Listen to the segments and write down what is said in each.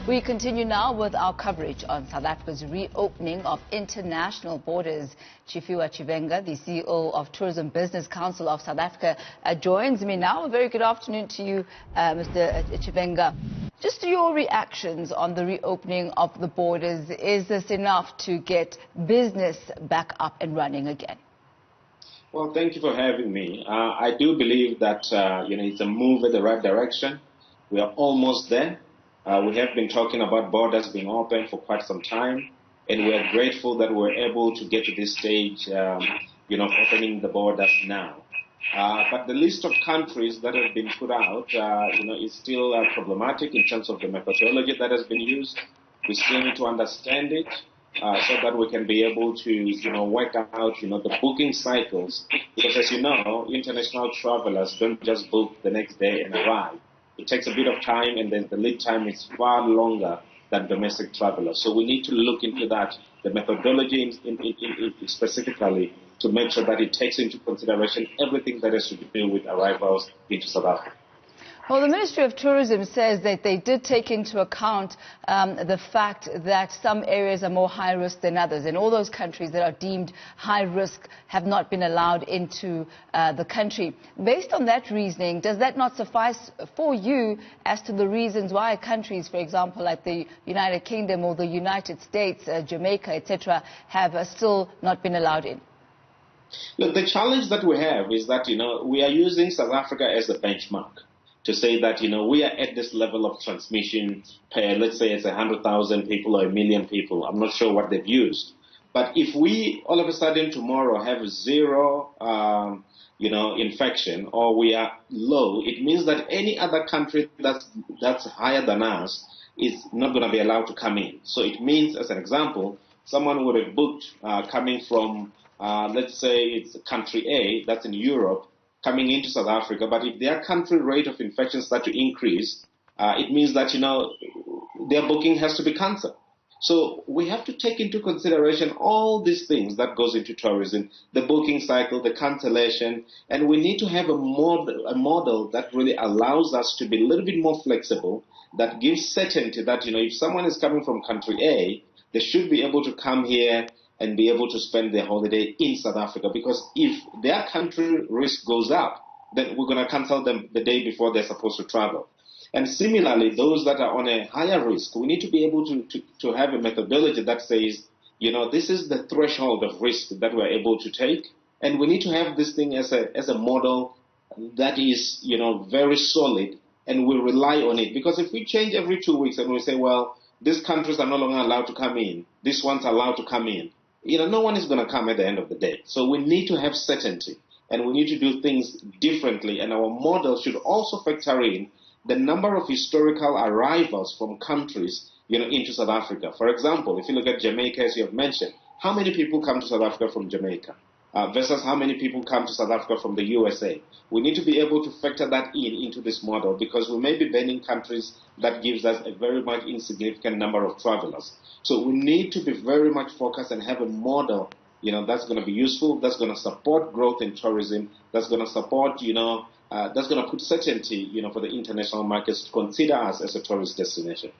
We continue now with our coverage on South Africa's reopening of international borders. Tshifhiwa Tshivhengwa, the CEO of Tourism Business Council of South Africa, joins me now. A very good afternoon to you, Mr. Tshivhengwa. Just your reactions on the reopening of the borders. Is this enough to get business back up and running again? Well, thank you for having me. I do believe that it's a move in the right direction. We are almost there. We have been talking about borders being open for quite some time, and we are grateful that we're able to get to this stage, of opening the borders now. But the list of countries that have been put out, is still problematic in terms of the methodology that has been used. We still need to understand it so that we can be able to, work out, the booking cycles. Because as you know, international travelers don't just book the next day and arrive. It takes a bit of time, and then the lead time is far longer than domestic travelers. So we need to look into that, the methodology specifically, to make sure that it takes into consideration everything that has to do with arrivals into South Africa. Well, the Ministry of Tourism says that they did take into account the fact that some areas are more high risk than others, and all those countries that are deemed high risk have not been allowed into the country. Based on that reasoning, does that not suffice for you as to the reasons why countries, for example, like the United Kingdom or the United States, Jamaica, etc., have still not been allowed in? Look, the challenge that we have is that, we are using South Africa as a benchmark to say that, we are at this level of transmission per, let's say it's 100,000 people or 1 million people. I'm not sure what they've used. But if we all of a sudden tomorrow have zero, infection, or we are low, it means that any other country that's higher than us is not going to be allowed to come in. So it means, as an example, someone would have booked coming from, let's say it's country A, that's in Europe, coming into South Africa, but if their country rate of infection start to increase, it means that, their booking has to be cancelled. So we have to take into consideration all these things that goes into tourism, the booking cycle, the cancellation, and we need to have a model that really allows us to be a little bit more flexible, that gives certainty that, if someone is coming from country A, they should be able to come here and be able to spend their holiday in South Africa. Because if their country risk goes up, then we're going to cancel them the day before they're supposed to travel. And similarly, those that are on a higher risk, we need to be able to have a methodology that says, this is the threshold of risk that we're able to take. And we need to have this thing as a model that is, very solid, and we rely on it. Because if we change every 2 weeks and we say, well, these countries are no longer allowed to come in, these ones are allowed to come in, no one is going to come at the end of the day. So we need to have certainty, and we need to do things differently. And our model should also factor in the number of historical arrivals from countries, into South Africa. For example, if you look at Jamaica, as you have mentioned, how many people come to South Africa from Jamaica versus how many people come to South Africa from the USA? We need to be able to factor that into this model, because we may be banning countries that gives us a very much insignificant number of travelers. So we need to be very much focused and have a model, that's going to be useful, that's going to support growth in tourism, that's going to support, that's going to put certainty, for the international markets to consider us as a tourist destination.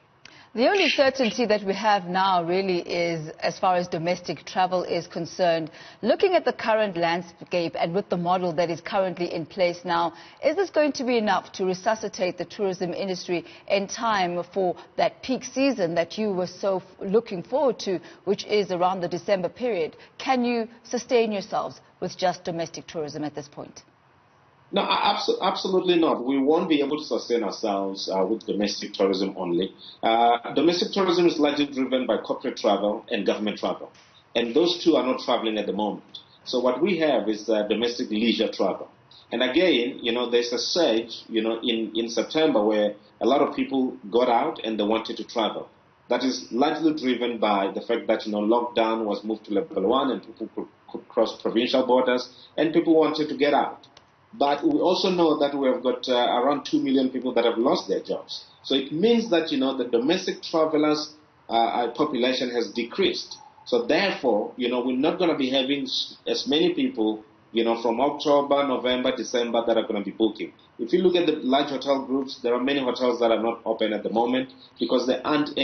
The only certainty that we have now really is, as far as domestic travel is concerned, looking at the current landscape and with the model that is currently in place now, is this going to be enough to resuscitate the tourism industry in time for that peak season that you were so looking forward to, which is around the December period? Can you sustain yourselves with just domestic tourism at this point? No, absolutely not. We won't be able to sustain ourselves with domestic tourism only. Domestic tourism is largely driven by corporate travel and government travel. And those two are not traveling at the moment. So what we have is domestic leisure travel. And again, there's a surge, in September where a lot of people got out and they wanted to travel. That is largely driven by the fact that, lockdown was moved to level 1 and people could cross provincial borders and people wanted to get out. But we also know that we have got around 2 million people that have lost their jobs. So it means that, the domestic travelers population has decreased. So therefore, we're not going to be having as many people from October, November, December that are going to be booking. If you look at the large hotel groups, there are many hotels that are not open at the moment because there isn't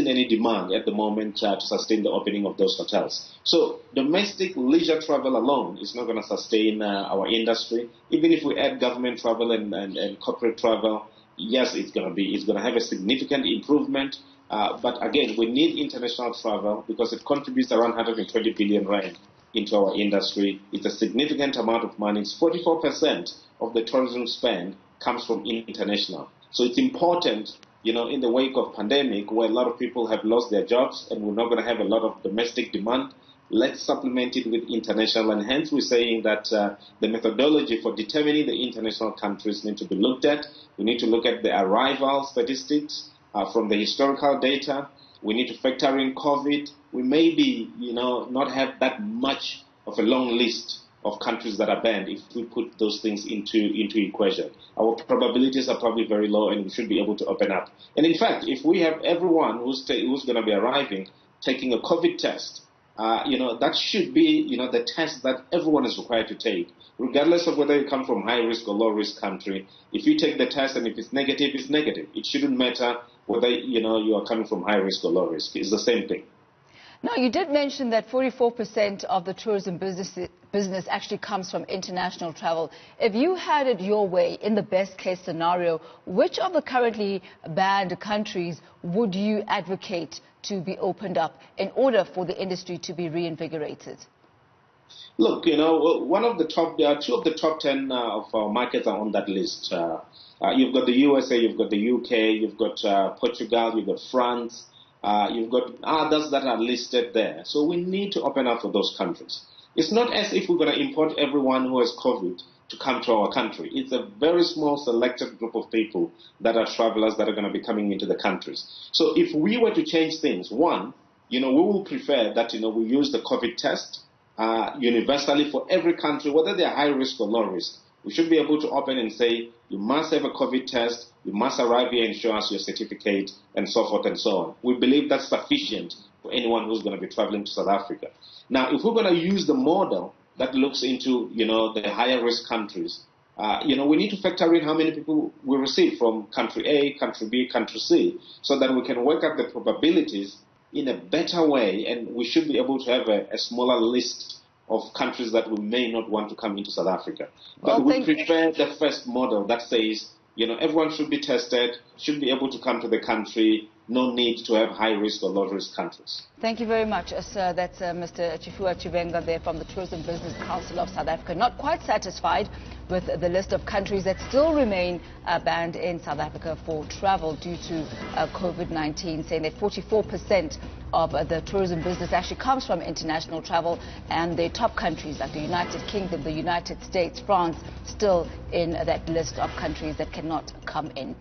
any demand at the moment to sustain the opening of those hotels. So domestic leisure travel alone is not going to sustain our industry. Even if we add government travel and corporate travel, yes, it's going to have a significant improvement. But again, we need international travel because it contributes around 120 billion rand into our industry. It's a significant amount of money. It's 44% of the tourism spend comes from international. So it's important, in the wake of pandemic where a lot of people have lost their jobs and we're not going to have a lot of domestic demand, let's supplement it with international. And hence we're saying that the methodology for determining the international countries need to be looked at. We need to look at the arrival statistics from the historical data. We need to factor in COVID. We maybe, not have that much of a long list of countries that are banned if we put those things into equation. Our probabilities are probably very low and we should be able to open up. And in fact, if we have everyone who's going to be arriving taking a COVID test, that should be, the test that everyone is required to take, regardless of whether you come from high risk or low risk country. If you take the test and if it's negative, it's negative. It shouldn't matter whether, you are coming from high risk or low risk. It's the same thing. Now, you did mention that 44% of the tourism business actually comes from international travel. If you had it your way, in the best case scenario, which of the currently banned countries would you advocate to be opened up in order for the industry to be reinvigorated? Look, one of the top, two of the top 10 of our markets are on that list. You've got the USA, you've got the UK, you've got Portugal, you've got France. You've got others that are listed there. So we need to open up for those countries. It's not as if we're going to import everyone who has COVID to come to our country. It's a very small selected group of people that are travelers that are going to be coming into the countries. So if we were to change things, one, we will prefer that, we use the COVID test universally for every country, whether they're high risk or low risk. We should be able to open and say, you must have a COVID test, you must arrive here and show us your certificate, and so forth and so on. We believe that's sufficient for anyone who's going to be traveling to South Africa. Now, if we're going to use the model that looks into, the higher risk countries, we need to factor in how many people we receive from country A, country B, country C, so that we can work out the probabilities in a better way, and we should be able to have a smaller list of countries that we may not want to come into South Africa. But we prefer the first model that says, everyone should be tested, should be able to come to the country, no need to have high risk or low risk countries. Thank you very much, sir. That's Mr. Tshifhiwa Tshivhengwa there from the Tourism Business Council of South Africa. Not quite satisfied with the list of countries that still remain banned in South Africa for travel due to COVID-19, saying that 44% of the tourism business actually comes from international travel, and the top countries like the United Kingdom, the United States, France, still in that list of countries that cannot come in.